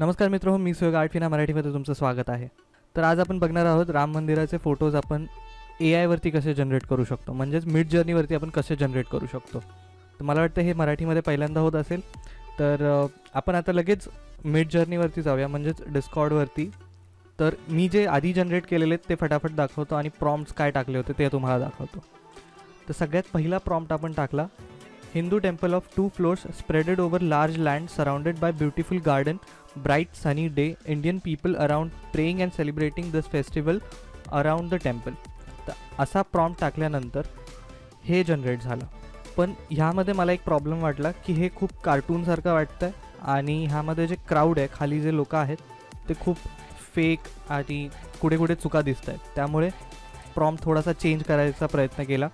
नमस्कार मित्र, मी सुयोग आर्टफिना मराठीमध्ये तुमचं स्वागत आहे. तर आज आपण बघणार आहोत राम मंदिराचे फोटोज आपण AI वरती कसे जनरेट करू शकतो, म्हणजेच मिड जर्नीवरती आपण कसे जनरेट करू शकतो. तर मला वाटतं हे मराठीमध्ये पहिल्यांदा होत असेल. तर आपण आता लगेच मिड जर्नीवरती जाऊया, म्हणजेच डिस्कॉर्डवरती. तर मी जे आधी जनरेट केलेले ते फटाफट दाखवतो आणि प्रॉम्प्ट्स काय टाकले होते ते तुम्हाला दाखवतो. तर सगळ्यात पहिला प्रॉम्प्ट आपण टाकला, Hindu temple of 2 floors spreaded over large land surrounded by beautiful garden, bright sunny day, Indian people around praying and celebrating this festival around the temple. तर असा प्रॉम्प्ट टाकल्यानंतर हे जनरेट झालं. पण ह्यामध्ये मला एक प्रॉब्लेम वाटला की हे खूप कार्टूनसारखं वाटतं आहे आणि ह्यामध्ये जे क्राऊड आहे, खाली जे लोक आहेत ते खूप फेक आणि कुठे कुठे चुका दिसत आहेत. त्यामुळे प्रॉम्प्ट थोडासा चेंज करायचा प्रयत्न केला.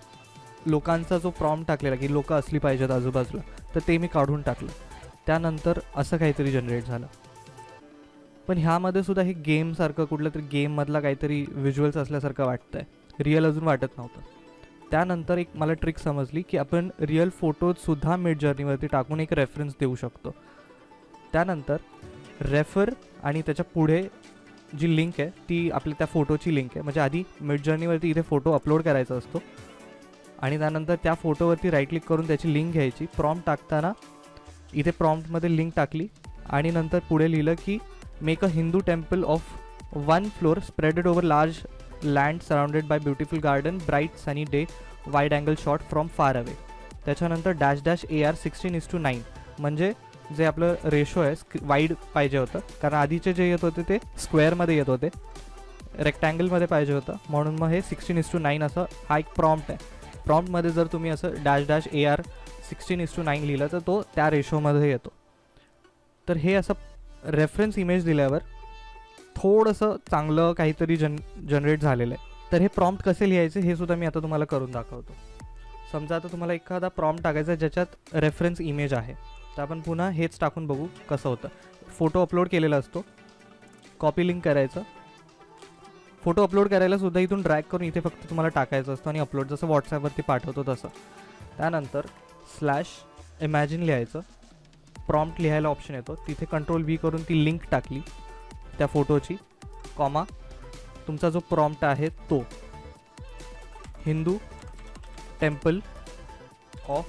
लोकांचा जो प्रॉम्प्ट टाकलेला की लोक असली पाहिजेत आजूबाजूला, तर ते मी काढून टाकलं. त्यानंतर असं काहीतरी जनरेट झालं. पण ह्यामध्ये सुद्धा हे गेमसारखं, कुठलं तरी गेममधला काहीतरी व्हिज्युअल्स असल्यासारखं वाटतं आहे, रिअल अजून वाटत नव्हतं. त्यानंतर एक मला ट्रिक समजली की आपण रिअल फोटोजसुद्धा मिड जर्नीवरती टाकून एक रेफरन्स देऊ शकतो. त्यानंतर रेफर आणि त्याच्या पुढे जी लिंक आहे ती आपल्या त्या फोटोची लिंक आहे. म्हणजे आधी मिड जर्नीवरती इथे फोटो अपलोड करायचा असतो आणि त्यानंतर त्या फोटोवरती राईट क्लिक करून त्याची लिंक घ्यायची. प्रॉम्प्ट टाकताना इथे प्रॉम्प्टमध्ये लिंक टाकली आणि नंतर पुढे लिहिलं की make a Hindu temple of 1 floor spreaded over large land surrounded by beautiful garden, bright sunny day, wide angle shot from far away. त्याच्यानंतर -AR 16:9, म्हणजे जे आपलं रेशो आहे वाईड पाहिजे होतं, कारण आधीचे जे येत होते ते स्क्वेअरमध्ये येत होते, रेक्टँगलमध्ये पाहिजे होतं, म्हणून मग हे 16:9 असं हा एक प्रॉम्प्ट आहे. प्रॉम्प्टमध्ये जर तुम्ही असं -AR 16:9 लिहिलं तर तो त्या रेशोमध्ये येतो. तर हे असं रेफरन्स इमेज दिल्यावर थोडंसं चांगलं काहीतरी जनरेट झालेलं आहे. तर हे प्रॉम्प्ट कसे लिहायचे हे सुद्धा मी आता तुम्हाला करून दाखवतो. समजा आता तुम्हाला एखादा प्रॉम्प्ट टाकायचा ज्याच्यात रेफरन्स इमेज आहे, तर आपण पुन्हा हेच टाकून बघू कसं होतं. फोटो अपलोड केलेला असतो, कॉपी लिंक करायचं. फोटो अपलोड करायला सुद्धा इथून ड्रॅग करून इथे फक्त तुम्हाला टाकायचं असतं आणि अपलोड, जसं व्हॉट्सॲपवरती पाठवतो तसं. त्यानंतर /imagine लिहायचं. प्रॉम्प्ट लिहायला ऑप्शन येतो, तिथे Ctrl+V करून ती लिंक टाकली त्या फोटोची, कॉमा तुमचा जो प्रॉम्प्ट आहे तो Hindu temple of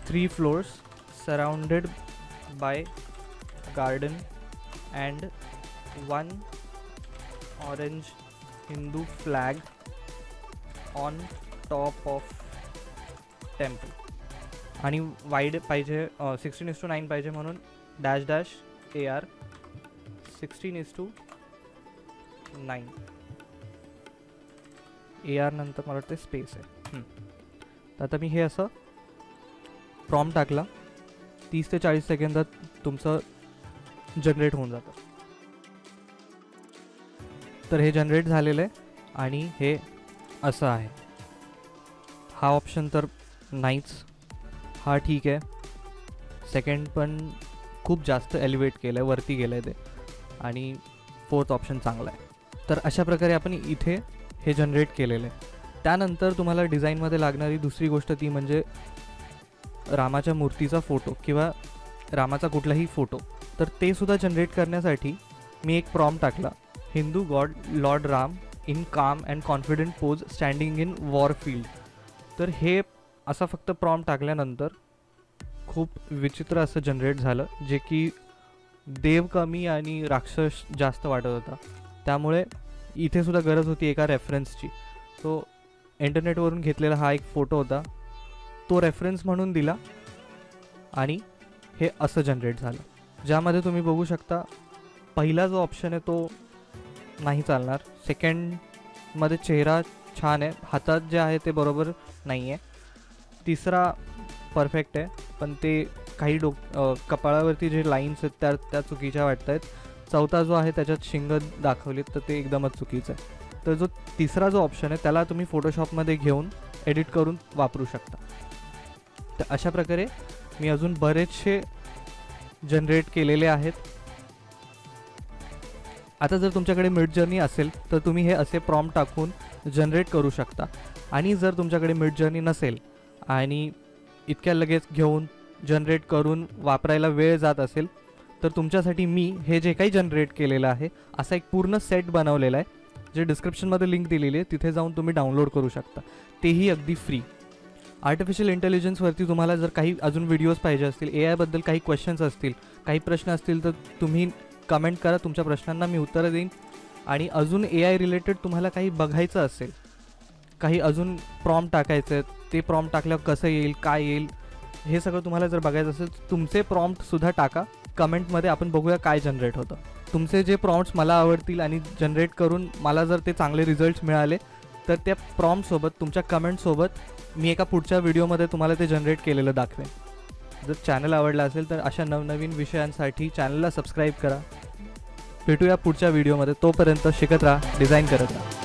3 flowers surrounded by garden and 1 orange Hindu flag on top of temple. आणि वाईड पाहिजे 16:9 पाहिजे, म्हणून -AR 16:9. AR नंतर मला वाटतं स्पेस आहे. तर आता मी हे असं प्रॉम्प्ट टाकला, 30 ते 40 सेकंदात तुमचं जनरेट होऊन जातं. तर हे जनरेट झालेलं आहे आणि हे असं आहे. हा ऑप्शन तर नाहीच, हा ठीक आहे. सेकंड पण खूप जास्त एलिवेट केलं आहे, वरती गेलं आहे ते. आणि 4th ऑप्शन चांगला आहे. तर अशा प्रकारे आपण इथे हे जनरेट केलेलं आहे. त्यानंतर तुम्हाला डिझाईनमध्ये लागणारी दुसरी गोष्ट ती म्हणजे रामाच्या मूर्तीचा फोटो किंवा रामाचा कुठलाही फोटो. तर ते सुद्धा जनरेट करण्यासाठी मी एक प्रॉम्प्ट टाकला, Hindu god lord Ram in calm and confident pose standing in war field. तर हे असं फक्त प्रॉम्प्ट टाकल्यानंतर खूप विचित्र असं जनरेट झालं, जे की देव कमी आणि राक्षस जास्त वाटत होता. त्यामुळे इथे सुद्धा गरज होती एका रेफरन्सची. तो इंटरनेटवरून घेतलेला हा एक फोटो होता, तो रेफरन्स म्हणून दिला आणि हे असं जनरेट झालं, ज्यामध्ये तुम्ही बघू शकता पहिला जो ऑप्शन आहे तो नाही चालणार. सेकंडमध्ये चेहरा छान आहे, हातात जे आहे ते बरोबर नाही आहे. तिसरा परफेक्ट आहे, पण ते काही कपाळावरती जे लाईन्स आहेत त्या चुकीच्या वाटत आहेत. चौथा जो आहे त्याच्यात शिंग दाखवलीत तर ते एकदमच चुकीचं आहे. तर जो तिसरा जो ऑप्शन आहे त्याला तुम्ही फोटोशॉपमध्ये घेऊन एडिट करून वापरू शकता. तर अशा प्रकारे मी अजून बरेचसे जनरेट केलेले आहेत. आता जर तुमच्याकडे मिड जर्नी असेल तर तुम्ही हे असे प्रॉम्प्ट टाकून जनरेट करू शकता. आणि जर तुमच्याकडे मिड जर्नी नसेल आणि इतक्या लगेच घेऊन जनरेट करून वापरायला वेळ जात असेल तर तुमच्यासाठी मी हे जे काही जनरेट केलेलं आहे असा एक पूर्ण सेट बनवलेला आहे, जे डिस्क्रिप्शनमध्ये लिंक दिलेली आहे, तिथे जाऊन तुम्ही डाउनलोड करू शकता, तेही अगदी फ्री. आर्टिफिशियल इंटेलिजन्सवरती तुम्हाला जर काही अजून व्हिडिओज पाहिजे असतील, AI बद्दल काही क्वेश्चन्स असतील, काही प्रश्न असतील, तर तुम्ही कमेंट करा, तुमच्या प्रश्नांना मी उत्तरं देईन. आणि अजून AI रिलेटेड तुम्हाला काही बघायचं असेल, काही अजून प्रॉम्प्ट टाकायचं आहे, ते प्रॉम्प्ट टाकल्यावर कसं येईल, काय येईल, हे सगळं तुम्हाला जर बघायचं असेल, तुमचे प्रॉम्प्टसुद्धा टाका कमेंटमध्ये, आपण बघूया काय जनरेट होतं. तुमचे जे प्रॉम्प्ट्स मला आवडतील आणि जनरेट करून मला जर ते चांगले रिझल्ट्स मिळाले, तर त्या प्रॉम्प्टसोबत, तुमच्या कमेंटसोबत मी एका पुढच्या व्हिडिओमध्ये तुम्हाला ते जनरेट केलेलं दाखवेन. जर चॅनल आवडला असेल तर अशा नवनवीन विषयांसाठी चॅनलला सबस्क्राईब करा. भेटूया पुढच्या व्हिडिओमध्ये. तोपर्यंत शिकत राहा, डिझाईन करत राहा.